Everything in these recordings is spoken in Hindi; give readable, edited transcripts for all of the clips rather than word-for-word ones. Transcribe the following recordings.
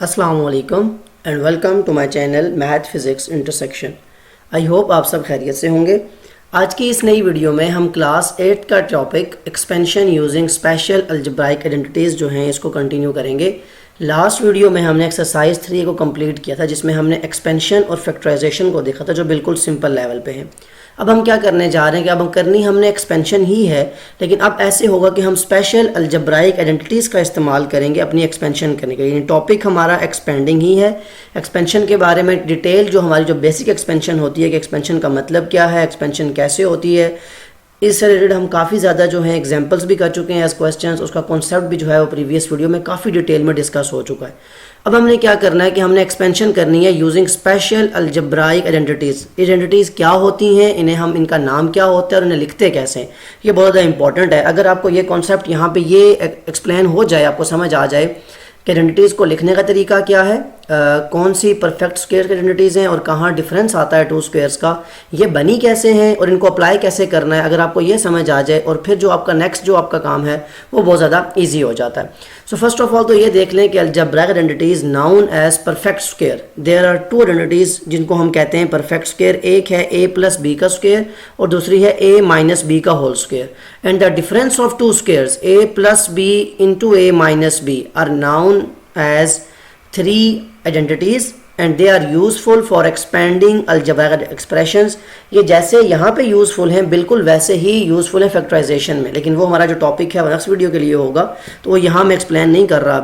अस्सलाम वालेकुम and welcome to my channel math physics intersection. I hope आप सब खैरियत से होंगे। आज की इस नई वीडियो में हम क्लास 8 का topic expansion using special algebraic identities जो हैं इसको कंटिन्यू करेंगे। लास्ट वीडियो में हमने एक्सरसाइज 3 को कंप्लीट किया था जिसमें हमने एक्सपेंशन और फैक्टराइजेशन को देखा था जो बिल्कुल सिंपल लेवल पे है। अब हम क्या करने जा रहे हैं कि अब हम करनी हमने एक्सपेंशन ही है, लेकिन अब ऐसे होगा कि हम स्पेशल अलजेब्राइक आइडेंटिटीज़ का इस्तेमाल करेंगे अपनी एक्सपेंशन करने के लिए। टॉपिक हमारा एक्सपेंडिंग ही है। एक्सपेंशन के बारे में डिटेल जो हमारी जो बेसिक एक्सपेंशन होती है कि एक्सपेंशन का मतलब क्या है, एक्सपेंशन कैसे होती है, इससे रिलेटेड हम काफ़ी ज़्यादा जो है एग्जांपल्स भी कर चुके हैं एज क्वेश्चंस। उसका कॉन्सेप्ट भी जो है वो प्रीवियस वीडियो में काफ़ी डिटेल में डिस्कस हो चुका है। अब हमने क्या करना है कि हमने एक्सपेंशन करनी है using special algebraic identities. Identities क्या होती हैं, इन्हें इनका नाम क्या होता है और इन्हें लिखते कैसे हैं, ये बहुत ज़्यादा इंपॉर्टेंट है। अगर आपको ये कॉन्सेप्ट यहाँ पे ये एक्सप्लेन हो जाए, आपको समझ आ जाए कि आइडेंटिटीज़ को लिखने का तरीका क्या है, कौन सी परफेक्ट स्क्वायर की आइडेंटिटीज़ हैं और कहाँ डिफरेंस आता है टू स्क्वायर्स का, ये बनी कैसे हैं और इनको अप्लाई कैसे करना है, अगर आपको ये समझ आ जाए और फिर जो आपका नेक्स्ट जो आपका काम है वो बहुत ज़्यादा ईजी हो जाता है। सो फर्स्ट ऑफ ऑल तो ये देख लें कि algebraic identities known as perfect square. There are two identities जिनको हम कहते हैं परफेक्ट स्क्वायर। एक है a प्लस बी का स्क्वायर और दूसरी है a माइनस बी का whole square. And the difference of two squares a plus B into a minus B are known as three identities and they are useful for expanding algebraic expressions। ये जैसे यहाँ पे यूज़फुल हैं बिल्कुल वैसे ही यूज़फुल है फैक्टराइजेशन में, लेकिन वो हमारा जो टॉपिक है वो नेक्स्ट वीडियो के लिए होगा तो वो यहाँ मैं एक्सप्लेन नहीं कर रहा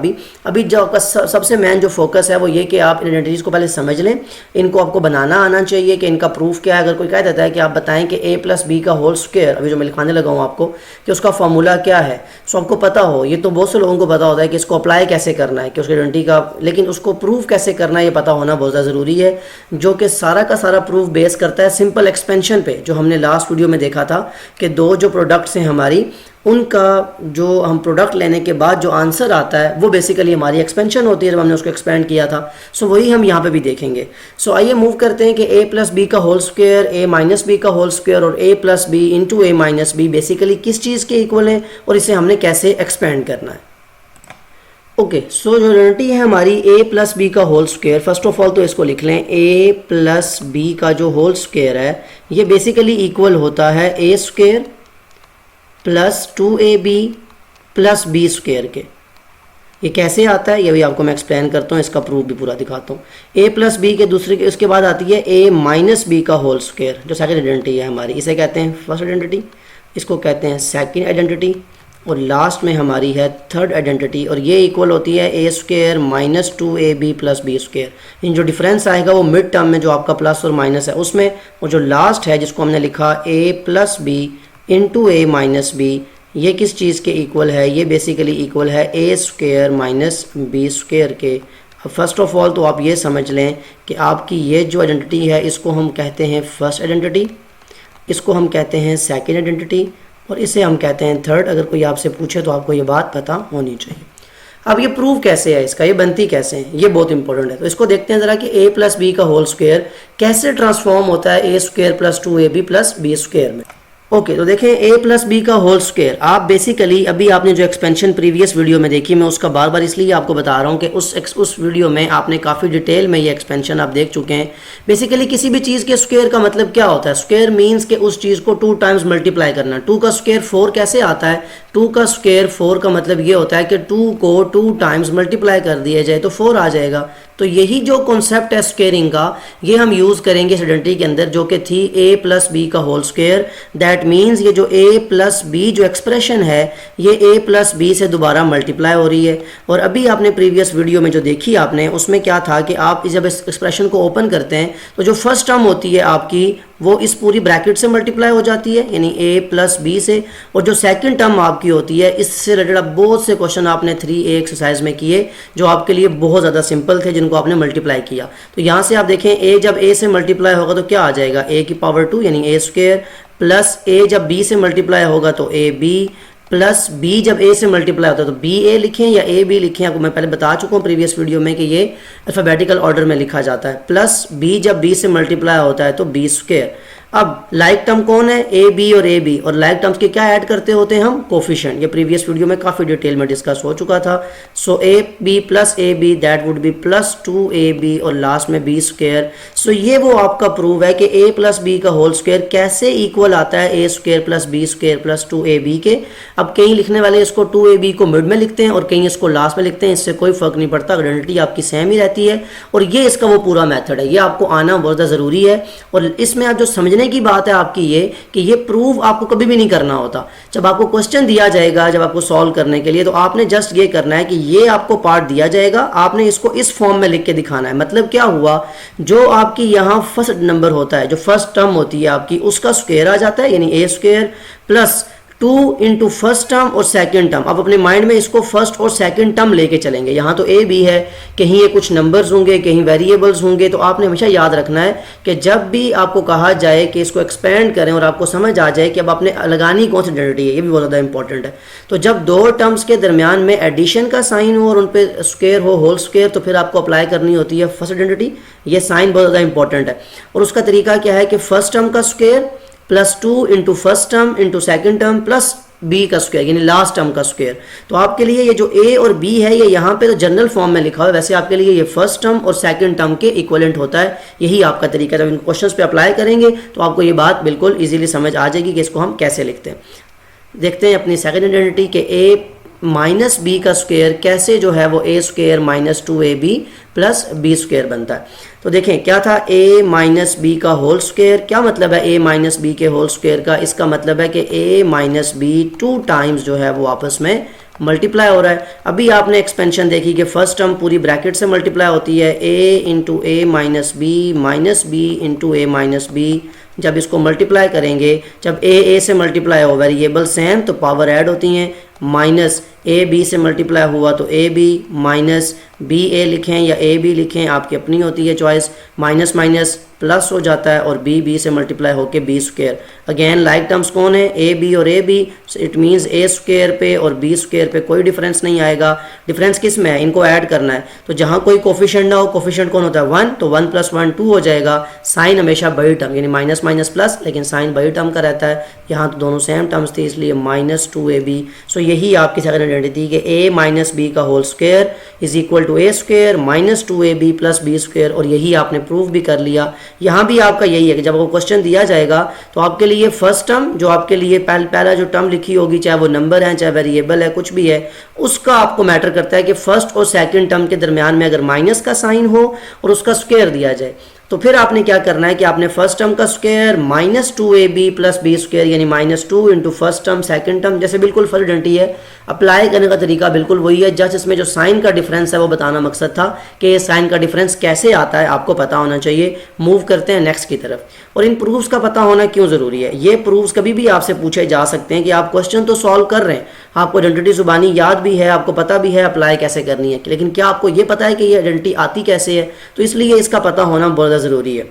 अभी जो आपका सबसे मेन जो फोकस है वो ये कि आप आइडेंटिटीज़ को पहले समझ लें, इनको आपको बनाना आना चाहिए कि इनका प्रूफ क्या है। अगर कोई कह देता है कि आप बताएं कि a प्लस बी का होल स्क्वायर, अभी जो मैं लिखाने लगा हूँ आपको कि उसका फॉर्मूला क्या है, सो आपको पता हो। ये तो बहुत से लोगों को पता होता है कि इसको अप्लाई कैसे करना है कि उसकी आइडेंटिटी का, लेकिन उसको प्रूफ कैसे करना है ये पता होना बहुत ज़्यादा ज़रूरी है, जो कि सारा का सारा प्रूफ बेस करता है सिंपल एक्सपेंशन पे। जो हमने लास्ट वीडियो में देखा था कि दो जो प्रोडक्ट्स हैं हमारी, उनका जो हम प्रोडक्ट लेने के बाद जो आंसर आता है वो बेसिकली हमारी एक्सपेंशन होती है, जब हमने उसको एक्सपेंड किया था। सो वही हम यहाँ पे भी देखेंगे। सो आइए मूव करते हैं कि a प्लस बी का whole square, a minus B का होल स्क्वायर और a plus B into a minus B basically किस चीज़ के इक्वल है और इसे हमने कैसे एक्सपेंड करना है। ओके, सो जो आइडेंटिटी है हमारी a प्लस बी का whole square, first of all तो इसको लिख लें। a प्लस बी का जो होल स्क्वायर है ये बेसिकली इक्वल होता है a square plus 2ab plus B square के। ये कैसे आता है ये भी आपको मैं एक्सप्लेन करता हूँ, इसका प्रूफ भी पूरा दिखाता हूँ। a प्लस बी के दूसरे के उसके बाद आती है a माइनस बी का होल स्क्वायर, जो सेकंड आइडेंटिटी है हमारी, इसे कहते हैं फर्स्ट आइडेंटिटी, इसको कहते हैं सेकंड आइडेंटिटी और लास्ट में हमारी है थर्ड आइडेंटिटी। और ये इक्वल होती है a square minus 2ab plus B square. इन जो डिफरेंस आएगा वो मिड टर्म में जो आपका प्लस और माइनस है उसमें, और जो लास्ट है जिसको हमने लिखा a plus B into a minus B, ये किस चीज़ के इक्वल है, ये बेसिकली इक्वल है a square minus B square के। अब फर्स्ट ऑफ ऑल तो आप ये समझ लें कि आपकी ये जो आइडेंटिटी है इसको हम कहते हैं फर्स्ट आइडेंटिटी, इसको हम कहते हैं सेकेंड आइडेंटिटी और इसे हम कहते हैं थर्ड। अगर कोई आपसे पूछे तो आपको ये बात पता होनी चाहिए। अब ये प्रूफ कैसे है इसका, ये बनती कैसे है, ये बहुत इंपॉर्टेंट है। तो इसको देखते हैं ज़रा कि a प्लस बी का होल स्क्वायर कैसे ट्रांसफॉर्म होता है a square plus 2ab plus B square में। ओके, तो देखें a प्लस बी का होल स्क्वायर, आप बेसिकली अभी आपने जो एक्सपेंशन प्रीवियस वीडियो में देखी, मैं उसका बार बार इसलिए आपको बता रहा हूँ कि उस वीडियो में आपने काफ़ी डिटेल में ये एक्सपेंशन आप देख चुके हैं। बेसिकली किसी भी चीज़ के स्क्वायर का मतलब क्या होता है, स्क्वायर मीन्स कि उस चीज़ को 2 टाइम्स मल्टीप्लाई करना। 2 का स्क्वायर 4 कैसे आता है, 2 का स्क्वायर 4 का मतलब ये होता है कि 2 को 2 टाइम्स मल्टीप्लाई कर दिया जाए तो 4 आ जाएगा। तो यही जो कॉन्सेप्ट है स्क्वेयरिंग का, ये हम यूज़ करेंगे इस आइडेंटिटी के अंदर, जो कि थी a प्लस बी का होल स्क्वायर। दैट मीन्स ये जो a प्लस बी जो एक्सप्रेशन है ये a प्लस बी से दोबारा मल्टीप्लाई हो रही है। और अभी आपने प्रीवियस वीडियो में जो देखी आपने, उसमें क्या था कि आप जब इस एक्सप्रेशन को ओपन करते हैं तो जो फर्स्ट टर्म होती है आपकी वो इस पूरी ब्रैकेट से मल्टीप्लाई हो जाती है, यानी a प्लस बी से, और जो सेकंड टर्म आपकी होती है इससे रिलेटेड अब बहुत से क्वेश्चन आपने 3a एक्सरसाइज में किए जो आपके लिए बहुत ज़्यादा सिंपल थे, जिनको आपने मल्टीप्लाई किया। तो यहाँ से आप देखें a जब a से मल्टीप्लाई होगा तो क्या आ जाएगा, a की पावर 2 यानी a स्क्वायर, प्लस a जब b से मल्टीप्लाई होगा तो ab, प्लस b जब a से मल्टीप्लाई होता है तो बी ए लिखें या a b लिखें। आपको मैं पहले बता चुका हूँ प्रीवियस वीडियो में कि ये अल्फ़ाबेटिकल ऑर्डर में लिखा जाता है। प्लस b जब b से मल्टीप्लाई होता है तो b स्क्वायर, अब लाइक टर्म कौन है, ए बी और ए बी, और लाइक टर्म्स के क्या ऐड करते होते हैं हम, कोफिशिएंट। ये प्रीवियस वीडियो में काफ़ी डिटेल में डिस्कस हो चुका था। So A B plus A B that would be plus 2ab और लास्ट में बी स्क्वायर। सो ये वो आपका प्रूव है कि a प्लस बी का होल स्क्वायर कैसे इक्वल आता है a square plus B square plus 2ab के। अब कहीं लिखने वाले इसको 2ab को मिड में लिखते हैं और कहीं इसको लास्ट में लिखते हैं, इससे कोई फर्क नहीं पड़ता, आइडेंटिटी आपकी सेम ही रहती है। और ये इसका वो पूरा मेथड है, ये आपको आना बहुत ज़्यादा ज़रूरी है। और इसमें आप जो समझने की बात है आपकी ये कि ये प्रूव आपको कभी भी नहीं करना होता। जब आपको क्वेश्चन दिया जाएगा, जब आपको सॉल्व करने के लिए, तो आपने जस्ट ये करना है कि ये आपको पार्ट दिया जाएगा, आपने इसको इस फॉर्म में लिख के दिखाना है। मतलब क्या हुआ, जो आपकी यहाँ फर्स्ट नंबर होता है, जो फर्स्ट टर्म होती है आपकी, उसका स्क्वायर आ जाता है, यानी A square plus 2 into first term और सेकंड टर्म। अब अपने माइंड में इसको फर्स्ट और सेकंड टर्म लेके चलेंगे। यहाँ तो ए बी है, कहीं ये कुछ नंबर्स होंगे, कहीं वेरिएबल्स होंगे, तो आपने हमेशा याद रखना है कि जब भी आपको कहा जाए कि इसको एक्सपेंड करें और आपको समझ आ जाए कि अब आपने लगानी कौन सी आइडेंटिटी है, ये भी बहुत ज़्यादा इंपॉर्टेंट है। तो जब दो टर्म्स के दरमियान में एडिशन का साइन हो और उन पर स्क्वायर हो, होल स्क्वायर, तो फिर आपको अप्लाई करनी होती है फर्स्ट आइडेंटिटी। ये साइन बहुत ज़्यादा इंपॉर्टेंट है। और उसका तरीका क्या है कि फर्स्ट टर्म का square plus 2 into first term into second term plus B का स्क्वायर, यानी लास्ट टर्म का स्क्वायर। तो आपके लिए ये जो ए और बी है, ये यहाँ पे तो जनरल फॉर्म में लिखा हुआ है, वैसे आपके लिए ये फर्स्ट टर्म और सेकंड टर्म के इक्विवेलेंट होता है। यही आपका तरीका है। जब इन क्वेश्चंस पे अप्लाई करेंगे तो आपको ये बात बिल्कुल इजीली समझ आ जाएगी कि इसको हम कैसे लिखते हैं। देखते हैं अपनी सेकंड आइडेंटिटी के ए माइनस बी का स्क्वायर कैसे जो है वो A square minus 2ab plus B square बनता है। तो देखें क्या था, a माइनस बी का होल स्क्वायर। क्या मतलब है a माइनस बी के होल स्क्वायर का, इसका मतलब है कि a माइनस बी 2 टाइम्स जो है वो आपस में मल्टीप्लाई हो रहा है। अभी आपने एक्सपेंशन देखी कि फर्स्ट टर्म पूरी ब्रैकेट से मल्टीप्लाई होती है, a into A minus B into A minus B. जब इसको मल्टीप्लाई करेंगे, जब a से मल्टीप्लाई हो, वेरिएबल सेम, तो पावर ऐड होती हैं। माइनस ए बी से मल्टीप्लाई हुआ तो A B, minus B A लिखें या ए बी लिखें, आपकी अपनी होती है चॉइस। माइनस माइनस प्लस हो जाता है और बी बी से मल्टीप्लाई होके B square. Again like terms कौन है, ए बी और A B. It means A square पे और बी स्क्वायर पे कोई डिफरेंस नहीं आएगा। डिफरेंस किस में है, इनको ऐड करना है। तो जहाँ कोई कोफिशिएंट ना हो, कोफिशिएंट कौन होता है 1, तो 1 + 1 2 हो जाएगा। साइन हमेशा बड़ी टर्म, यानी माइनस माइनस प्लस, लेकिन साइन बड़ी टर्म का रहता है। यहाँ तो दोनों सेम टर्म्स थी, इसलिए माइनस 2ab। सो यही आपकी सेकंड आइडेंटिटी कि a माइनस बी का whole square is equal to A square minus 2ab plus B square. और यही आपने प्रूव भी कर लिया। यहाँ भी आपका यही है कि जब आपको क्वेश्चन दिया जाएगा तो आपके लिए फर्स्ट टर्म, जो आपके लिए पहला जो टर्म लिखी होगी, चाहे वो नंबर है, चाहे वेरिएबल है, कुछ भी है, उसका आपको मैटर करता है कि फर्स्ट और सेकंड टर्म के दरमियान में अगर माइनस का साइन हो और उसका स्क्वायर दिया जाए, तो फिर आपने क्या करना है कि आपने फर्स्ट टर्म का square minus 2ab plus B square, यानी minus 2 into first term second term, जैसे बिल्कुल फर्स्ट आइडेंटिटी है। अप्लाई करने का तरीका बिल्कुल वही है, जस्ट इसमें जो साइन का डिफरेंस है वो बताना मकसद था कि ये साइन का डिफरेंस कैसे आता है, आपको पता होना चाहिए। मूव करते हैं नेक्स्ट की तरफ। और इन प्रूफ्स का पता होना क्यों ज़रूरी है, ये प्रूफ्स कभी भी आपसे पूछे जा सकते हैं कि आप क्वेश्चन तो सॉल्व कर रहे हैं, आपको आइडेंटिटी जुबानी याद भी है, आपको पता भी है अप्लाई कैसे करनी है, लेकिन क्या आपको ये पता है कि ये आइडेंटिटी आती कैसे है। तो इसलिए इसका पता होना बहुत ज़्यादा ज़रूरी है।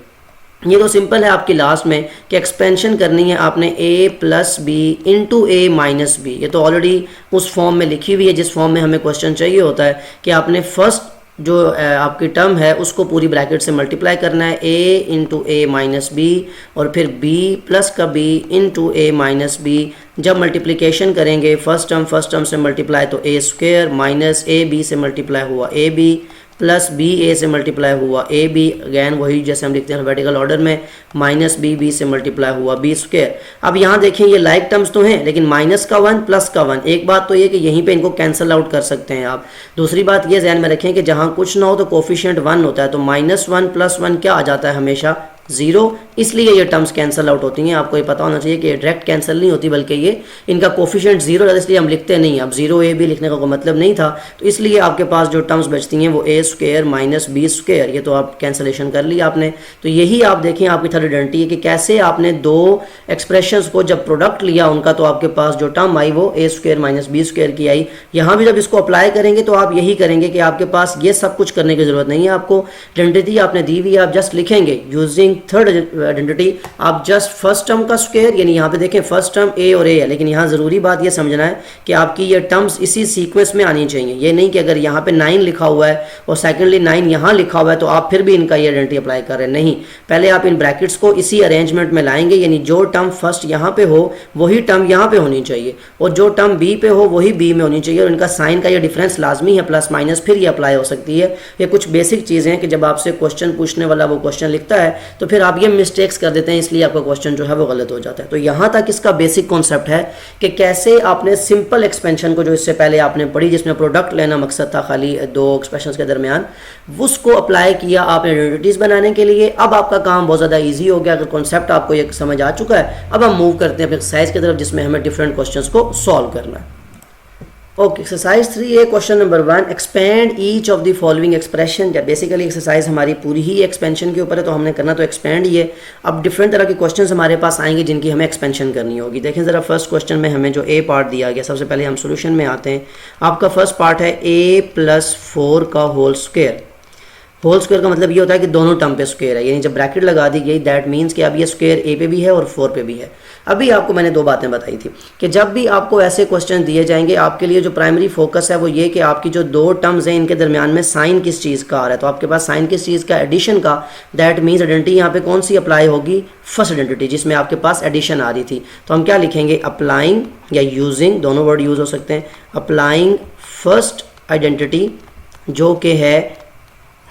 ये तो सिंपल है आपकी लास्ट में कि एक्सपेंशन करनी है आपने a plus B into A minus B. ये तो ऑलरेडी उस फॉर्म में लिखी हुई है जिस फॉर्म में हमें क्वेश्चन चाहिए होता है कि आपने फर्स्ट जो आपकी टर्म है उसको पूरी ब्रैकेट से मल्टीप्लाई करना है, a into A minus B और फिर b प्लस का b into A minus B. जब मल्टीप्लिकेशन करेंगे फर्स्ट टर्म से मल्टीप्लाई तो a square minus A B से मल्टीप्लाई हुआ A B plus B A से मल्टीप्लाई हुआ ए बी, अगैन वही जैसे हम लिखते हैं अल्फाबेटिकल ऑर्डर में, माइनस बी बी से मल्टीप्लाई हुआ बी स्क्वायर। अब यहाँ देखें ये लाइक टर्म्स तो हैं, लेकिन माइनस का 1 प्लस का 1, एक बात तो ये कि यहीं पे इनको कैंसिल आउट कर सकते हैं आप। दूसरी बात ये ध्यान में रखें कि जहाँ कुछ ना हो तो कोफिशिएंट 1 होता है, तो माइनस 1 प्लस 1 क्या आ जाता है हमेशा 0, इसलिए ये टर्म्स कैंसिल आउट होती हैं। आपको ये पता होना चाहिए कि डायरेक्ट कैंसिल नहीं होती, बल्कि ये इनका कोफिशिएंट 0 है, इसलिए हम लिखते नहीं। अब 0ab लिखने का कोई मतलब नहीं था, तो इसलिए आपके पास जो टर्म्स बचती हैं वो a square minus B square, ये तो आप कैंसिलेशन कर लिया आपने। तो यही आप देखें आपकी थर्ड आइडेंटिटी है कि कैसे आपने दो एक्सप्रेशंस को जब प्रोडक्ट लिया उनका, तो आपके पास जो टर्म आई वो a square minus B square की आई। यहाँ भी जब इसको अप्लाई करेंगे तो आप यही करेंगे कि आपके पास ये सब कुछ करने की जरूरत नहीं है, आपको आइडेंटिटी आपने दी हुई है, आप जस्ट लिखेंगे यूजिंग थर्ड आइडेंटिटी आप जस्ट फर्स्ट टर्म का स्क्वायर, यानी यहाँ पे देखें फर्स्ट टर्म ए और ए है, लेकिन यहाँ ज़रूरी बात ये समझना है कि आपकी ये टर्म्स इसी सीक्वेंस में आनी चाहिए। ये नहीं कि अगर यहाँ पे 9 लिखा हुआ है और सेकेंडली 9 यहाँ लिखा हुआ है तो आप फिर भी इनका ये आइडेंटिटी अप्लाई कर रहे हैं, नहीं। पहले आप इन ब्रैकेट्स को इसी अरेंजमेंट में लाएंगे, यानी जो टर्म फर्स्ट यहाँ पे हो वही टर्म यहाँ पे होनी चाहिए, और जो टर्म बी पे हो वही बी में होनी चाहिए, और इनका साइन का ये डिफरेंस लाजमी है, प्लस माइनस, फिर ये अप्लाई हो सकती है। ये कुछ बेसिक चीज़ें हैं कि जब आपसे क्वेश्चन पूछने वाला वो क्वेश्चन लिखता है तो फिर आप ये मिस्टेक्स कर देते हैं, इसलिए आपका क्वेश्चन जो है वो गलत हो जाता है। तो यहाँ तक इसका बेसिक कॉन्सेप्ट है कि कैसे आपने सिंपल एक्सपेंशन को, जो इससे पहले आपने पढ़ी जिसमें प्रोडक्ट लेना मकसद था खाली दो एक्सप्रेशंस के दरमियान, उसको अप्लाई किया आपने आइडेंटिटीज बनाने के लिए। अब आपका काम बहुत ज़्यादा ईजी हो गया, अगर कॉन्सेप्ट आपको ये समझ आ चुका है। अब हम मूव करते हैं एक्सरसाइज की तरफ, जिसमें हमें डिफरेंट क्वेश्चंस को सॉल्व करना है। Okay, exercise 3A question number 1, expand each of the following expression. जब बेसिकली एक्सरसाइज हमारी पूरी ही एक्सपेंशन के ऊपर है तो हमने करना तो एक्सपेंड ही है। अब डिफरेंट तरह के क्वेश्चंस हमारे पास आएंगे जिनकी हमें एक्सपेंशन करनी होगी। देखें ज़रा, फर्स्ट क्वेश्चन में हमें जो ए पार्ट दिया गया, सबसे पहले हम सोल्यूशन में आते हैं। आपका फर्स्ट पार्ट है a+4 का होल स्क्वायर। होल स्क्वायर का मतलब ये होता है कि दोनों टर्म पे स्क्वायर है, यानी जब ब्रैकेट लगा दी गई दैट मीन्स कि अब ये स्क्वायर ए पे भी है और 4 पे भी है। अभी आपको मैंने दो बातें बताई थी कि जब भी आपको ऐसे क्वेश्चन दिए जाएंगे, आपके लिए जो प्राइमरी फोकस है वो ये कि आपकी जो दो टर्म्स हैं इनके दरमियान में साइन किस चीज़ का आ रहा है। तो आपके पास साइन किस चीज़ का, एडिशन का, दैट मीन्स आइडेंटिटी यहाँ पे कौन सी अप्लाई होगी, फर्स्ट आइडेंटिटी, जिसमें आपके पास एडिशन आ रही थी। तो हम क्या लिखेंगे, अप्लाइंग या यूजिंग, दोनों वर्ड यूज हो सकते हैं। अप्लाइंग फर्स्ट आइडेंटिटी, जो कि है,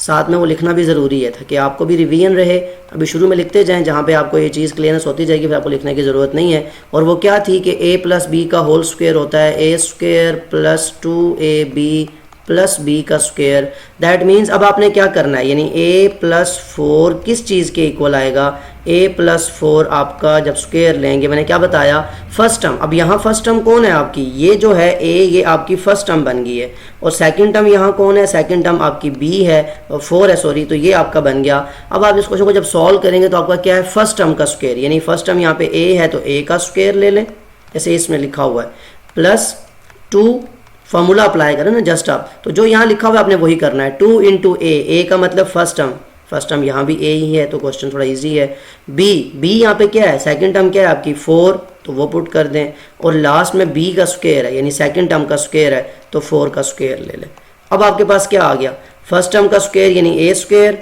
साथ में वो लिखना भी ज़रूरी है था कि आपको भी रिवीजन रहे। अभी शुरू में लिखते जाएं, जहाँ पे आपको ये चीज़ क्लियरनेस होती जाएगी, फिर आपको लिखने की ज़रूरत नहीं है। और वो क्या थी कि a+b का होल स्क्वायर होता है a² + 2ab + b का स्क्वायर। दैट मीन्स अब आपने क्या करना है, यानी a+4 किस चीज़ के इक्वल आएगा, a+4 आपका जब स्क्वायर लेंगे, मैंने क्या बताया, फर्स्ट टर्म। अब यहाँ फर्स्ट टर्म कौन है आपकी, ये जो है a, ये आपकी फर्स्ट टर्म बन गई है, और सेकंड टर्म यहाँ कौन है, सेकंड टर्म आपकी b है, 4 है सॉरी, तो ये आपका बन गया। अब आप इस क्वेश्चन को जब सॉल्व करेंगे तो आपका क्या है, फर्स्ट टर्म का स्क्वायर, यानी फर्स्ट टर्म यहाँ पे a है तो a का स्क्वायर ले लें, जैसे इसमें लिखा हुआ है, +2 फॉर्मूला अप्लाई करें ना जस्ट आप, तो जो यहाँ लिखा हुआ है आपने वही करना है, 2 × a का मतलब फर्स्ट टर्म यहाँ भी a ही है तो क्वेश्चन थोड़ा इजी है। b यहाँ पे क्या है, सेकंड टर्म क्या है आपकी 4, तो वो पुट कर दें, और लास्ट में b का स्क्वायर है, यानी सेकंड टर्म का स्क्वायर है, तो 4 का स्क्वायर ले लें। अब आपके पास क्या आ गया, फर्स्ट टर्म का स्क्वायर यानी a²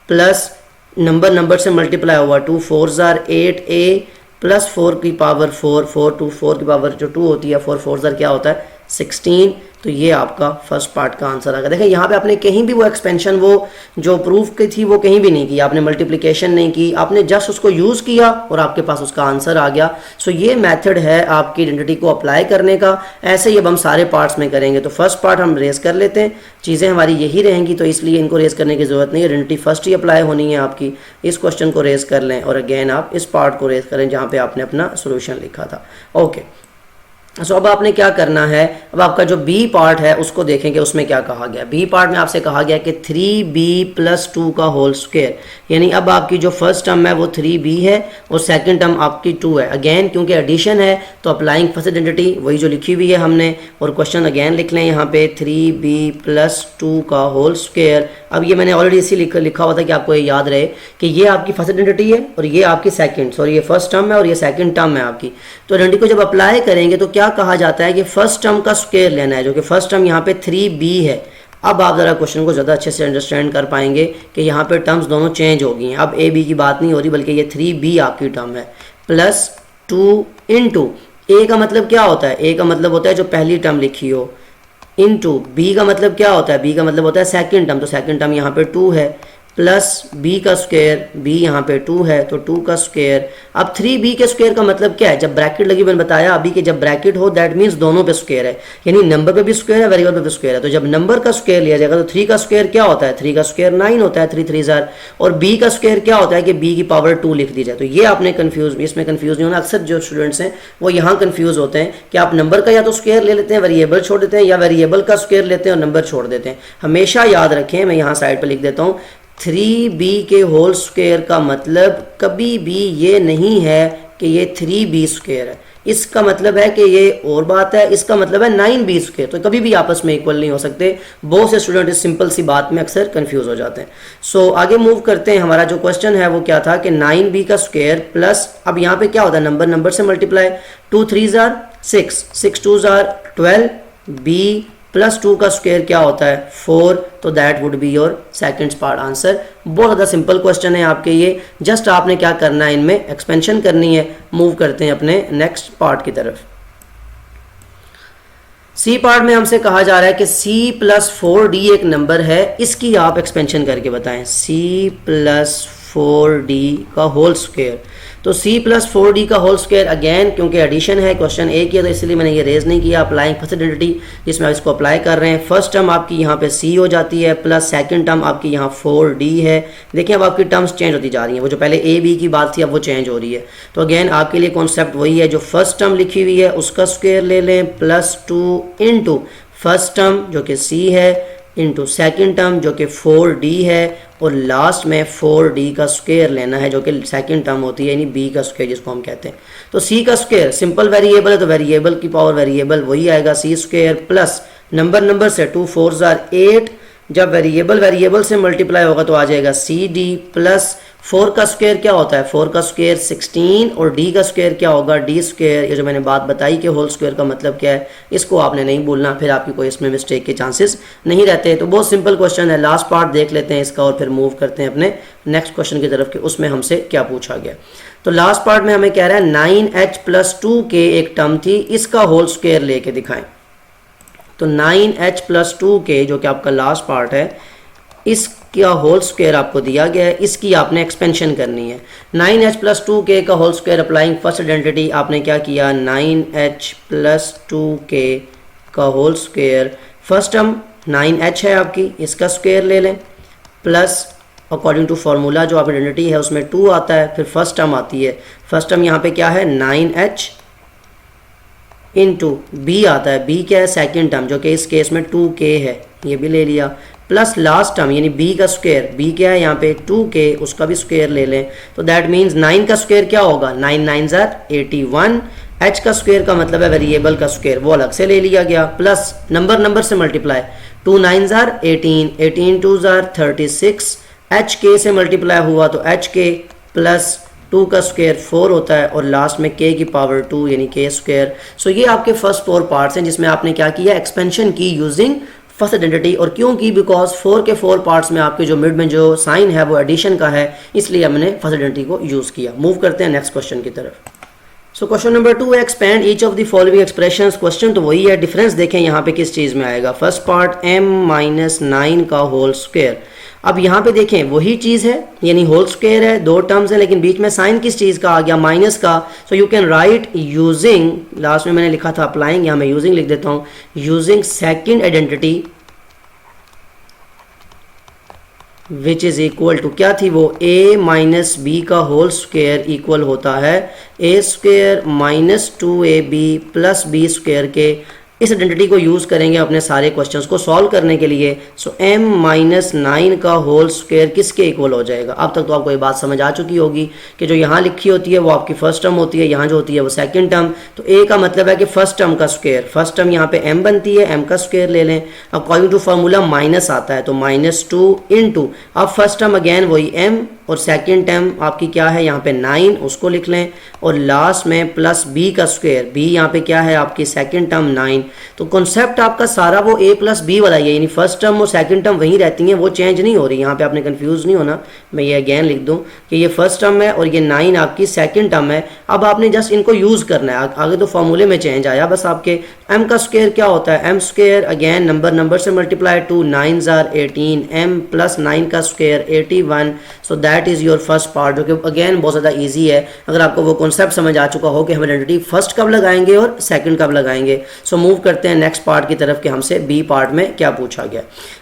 प्लस नंबर से मल्टीप्लाई हुआ, 2 4s are 8a + 4 की पावर 4, 4 2 4 की पावर जो 2 होती है, 4 4s are क्या होता है 16। तो ये आपका फर्स्ट पार्ट का आंसर आ गया। देखें यहाँ पे आपने कहीं भी वो एक्सपेंशन, वो जो प्रूफ की थी, वो कहीं भी नहीं की, आपने मल्टीप्लिकेशन नहीं की, आपने जस्ट उसको यूज़ किया और आपके पास उसका आंसर आ गया। सो ये मेथड है आपकी आइडेंटिटी को अप्लाई करने का। ऐसे ही अब हम सारे पार्ट्स में करेंगे। तो फर्स्ट पार्ट हम रेज कर लेते हैं, चीज़ें हमारी यही रहेंगी, तो इसलिए इनको रेज करने की ज़रूरत नहीं है, आइडेंटिटी फर्स्ट ही अप्लाई होनी है आपकी। इस क्वेश्चन को रेज कर लें और अगेन आप इस पार्ट को रेज करें जहाँ पर आपने अपना सोल्यूशन लिखा था। ओके, सो अब आपने क्या करना है, अब आपका जो बी पार्ट है उसको देखेंगे, उसमें क्या कहा गया। बी पार्ट में आपसे कहा गया कि 3b + 2 का होल स्क्वायर, यानी अब आपकी जो फर्स्ट टर्म है वो 3b है और सेकंड टर्म आपकी 2 है। अगेन क्योंकि एडिशन है तो अप्लाइंग फर्स्ट आइडेंटिटी वही जो लिखी हुई है हमने, और क्वेश्चन अगेन लिख लें यहाँ पे 3b + 2 का होल स्क्वायर। अब ये मैंने ऑलरेडी इसी लिखा हुआ था कि आपको ये याद रहे कि ये आपकी फर्स्ट आइडेंटिटी है और ये आपकी सेकंड, सॉरी ये फर्स्ट टर्म है और ये सेकंड टर्म है आपकी। तो आइडेंटिटी को जब अप्लाई करेंगे तो क्या कहा जाता है कि फर्स्ट टर्म का स्क्वायर लेना है, जो कि फर्स्ट टर्म यहाँ पे 3b है। अब आप ज़रा क्वेश्चन को ज़्यादा अच्छे से अंडरस्टैंड कर पाएंगे कि यहाँ पे टर्म्स दोनों चेंज हो गई हैं। अब a b की बात नहीं हो रही, बल्कि ये 3b आपकी टर्म है, +2 × a का मतलब क्या होता है, a का मतलब होता है जो पहली टर्म लिखी हो, इनटू b का मतलब क्या होता है, b का मतलब होता है सेकंड टर्म, तो सेकंड टर्म यहाँ पे 2 है, प्लस b का स्क्वायर, b यहाँ पे 2 है तो 2 का स्क्वायर। अब 3b के स्क्वायर का मतलब क्या है, जब ब्रैकेट लगी, मैंने बताया अभी कि जब ब्रैकेट हो दैट मीन्स दोनों पे स्क्वायर है, यानी नंबर पे भी स्क्वायर है, वेरिएबल पे भी स्क्वायर है। तो जब नंबर का स्क्वायर लिया जाएगा तो 3 का स्क्वायर क्या होता है, 3 का स्क्वायर 9 होता है, 3 3s are, और b का स्क्वायर क्या होता है कि b की पावर 2 लिख दी जाए। तो ये आपने इसमें कंफ्यूज नहीं होना। अक्सर जो स्टूडेंट्स हैं वो यहाँ कंफ्यूज होते हैं कि आप नंबर का या तो स्क्वायर ले लेते हैं, वेरिएबल छोड़ देते हैं, या वेरिएबल का स्क्वायर लेते हैं और नंबर छोड़ देते हैं। हमेशा याद रखें, मैं यहाँ साइड पर लिख देता हूँ, 3b के होल स्क्वायर का मतलब कभी भी ये नहीं है कि ये 3b स्क्वायर है। इसका मतलब है कि ये और बात है, इसका मतलब है 9b स्क्वायर, तो कभी भी आपस में इक्वल नहीं हो सकते। बहुत से स्टूडेंट इस सिंपल सी बात में अक्सर कंफ्यूज हो जाते हैं। सो आगे मूव करते हैं। हमारा जो क्वेश्चन है वो क्या था कि 9b का स्क्वायर प्लस, अब यहाँ पे क्या होता है, नंबर नंबर से मल्टीप्लाई, 2 3 6, 6 2 12, b प्लस 2 का स्क्वायर क्या होता है 4, तो that would be your second part answer. बहुत ज़्यादा सिंपल क्वेश्चन है आपके ये, जस्ट आपने क्या करना है, इनमें एक्सपेंशन करनी है। मूव करते हैं अपने नेक्स्ट पार्ट की तरफ। सी पार्ट में हमसे कहा जा रहा है कि c प्लस 4d एक नंबर है, इसकी आप एक्सपेंशन करके बताएं। c प्लस 4d का होल स्क्वायर, तो c प्लस 4d का होल स्क्वायर, अगेन क्योंकि एडिशन है, क्वेश्चन एक ही है, तो इसलिए मैंने ये रेज नहीं किया। अप्लाइंग फर्स्ट आइडेंटिटी, जिसमें आप इसको अप्लाई कर रहे हैं। फर्स्ट टर्म आपकी यहाँ पे c हो जाती है, प्लस सेकंड टर्म आपकी यहाँ 4d है। देखिए अब आपकी टर्म्स चेंज होती जा रही हैं, वो जो पहले a b की बात थी अब वो चेंज हो रही है। तो अगेन आपके लिए कॉन्सेप्ट वही है, जो फर्स्ट टर्म लिखी हुई है उसका स्क्वायर ले लें, प्लस 2 इंटू फर्स्ट टर्म जो कि c है, इंटू सेकेंड टर्म जो कि 4d है, और लास्ट में 4d का स्क्वायर लेना है जो कि सेकंड टर्म होती है, यानी b का स्क्वायर जिसको हम कहते हैं। तो c का स्क्वायर सिंपल वेरिएबल है, तो वेरिएबल की पावर वेरिएबल वही आएगा, c स्क्वायर प्लस नंबर से 2 4 8, जब वेरिएबल से मल्टीप्लाई होगा तो आ जाएगा cd, प्लस 4 का स्क्वायर क्या होता है, 4 का स्क्वायर 16, और d का स्क्वायर क्या होगा, d स्क्वायर। ये जो मैंने बात बताई कि होल स्क्वायर का मतलब क्या है, इसको आपने नहीं भूलना, फिर आपकी कोई इसमें मिस्टेक के चांसेस नहीं रहते। तो बहुत सिंपल क्वेश्चन है। लास्ट पार्ट देख लेते हैं इसका और फिर मूव करते हैं अपने नेक्स्ट क्वेश्चन की तरफ कि उसमें हमसे क्या पूछा गया। तो लास्ट पार्ट में हमें कह रहा है 9h प्लस 2k एक टर्म थी, इसका होल स्क्वायर लेके दिखाएं। तो 9h प्लस 2k जो कि आपका लास्ट पार्ट है, इसका होल स्क्वायर आपको दिया गया है, इसकी आपने एक्सपेंशन करनी है। 9h प्लस 2k का whole square, applying first identity, आपने क्या किया, 9h प्लस 2k का whole square, first term 9h है आपकी, इसका स्क्वायर ले लें, प्लस अकॉर्डिंग टू फार्मूला जो आपकी आइडेंटिटी है उसमें 2 आता है, फिर फर्स्ट टर्म आती है। फर्स्ट टर्म यहाँ पे क्या है 9h इंटू b आता है, b क्या है सेकेंड टर्म जो कि इस केस में 2k है, ये भी ले लिया, प्लस लास्ट टर्म यानी b का स्क्वायर, b क्या है यहाँ पे 2k, उसका भी स्क्वायर ले लें। तो दैट मीन्स 9 का स्क्वायर क्या होगा, 9 9 81, h का स्क्वायर का मतलब है वेरिएबल का स्क्वायर, वो अलग से ले लिया गया, प्लस नंबर से मल्टीप्लाई, 2 9 18, 18 2 36, h k से मल्टीप्लाई हुआ तो h k प्लस 2 का स्क्वायर 4 होता है, और लास्ट में k की पावर 2 यानी k स्क्वायर। सो ये आपके फर्स्ट 4 पार्ट्स हैं जिसमें आपने क्या किया, एक्सपेंशन की यूजिंग फर्स्ट आइडेंटिटी। और क्यों की, बिकॉज 4 के 4 पार्ट्स में आपके जो मिड में जो साइन है वो एडिशन का है, इसलिए हमने फर्स्ट आइडेंटिटी को यूज किया। मूव करते हैं नेक्स्ट क्वेश्चन की तरफ। सो क्वेश्चन नंबर 2 है expand each of the following expressions. Question तो वही है, डिफरेंस देखें यहाँ पे किस चीज में आएगा। फर्स्ट पार्ट m-9 का होल स्क्वायर, अब यहाँ पे देखें वही चीज है, यानी होल स्क्वायर है, 2 टर्म्स है, लेकिन बीच में साइन किस चीज का आ गया, माइनस का। So you can write using, last में मैंने लिखा था अप्लाइंग, यहाँ मैं यूजिंग लिख देता हूँ, using second identity which is equal to, क्या थी वो, a माइनस बी का होल स्क्वायर इक्वल होता है a square minus 2ab plus B square के। इस आइडेंटिटी को यूज़ करेंगे अपने सारे क्वेश्चंस को सॉल्व करने के लिए। सो m-9 का होल स्क्वायर किसके इक्वल हो जाएगा। अब तक तो आपको ये बात समझ आ चुकी होगी कि जो यहाँ लिखी होती है वो आपकी फर्स्ट टर्म होती है, यहाँ जो होती है वो सेकंड टर्म। तो a का मतलब है कि फर्स्ट टर्म का स्क्वायर, फर्स्ट टर्म यहाँ पे m बनती है, m का स्क्वायर ले लें। अब अकॉर्डिंग टू फार्मूला माइनस आता है तो -2 इंटू, अब फर्स्ट टर्म अगेन वही m, और सेकेंड टर्म आपकी क्या है यहाँ पे 9, उसको लिख लें, और लास्ट में प्लस b का स्क्वायर, b यहाँ पे क्या है आपकी सेकेंड टर्म 9। तो कॉन्सेप्ट आपका सारा वो a प्लस बी वाला है, यानी फर्स्ट टर्म और सेकंड टर्म वहीं रहती हैं, वो चेंज नहीं हो रही। यहाँ पे आपने कंफ्यूज नहीं होना, मैं ये अगेन लिख दूं कि ये फर्स्ट टर्म है और ये 9 आपकी सेकंड टर्म है। अब आपने जस्ट इनको यूज करना है, आगे तो फॉर्मूले में चेंज आया बस आपके। m का स्क्वायर क्या होता है, m स्क्वायर अगेन नंबर से मल्टीप्लाई, 2 9 18, m प्लस 9 का square 81। So that is your first part, जो कि अगेन बहुत ज़्यादा ईजी है। अगर आपको वो कॉन्सेप्ट समझ आ चुका हो कि हम आइडेंटिटी फर्स्ट कब लगाएंगे और सेकंड कब लगाएंगे। सो मूव करते हैं नेक्स्ट पार्ट की तरफ कि हमसे बी पार्ट में क्या पूछा गया।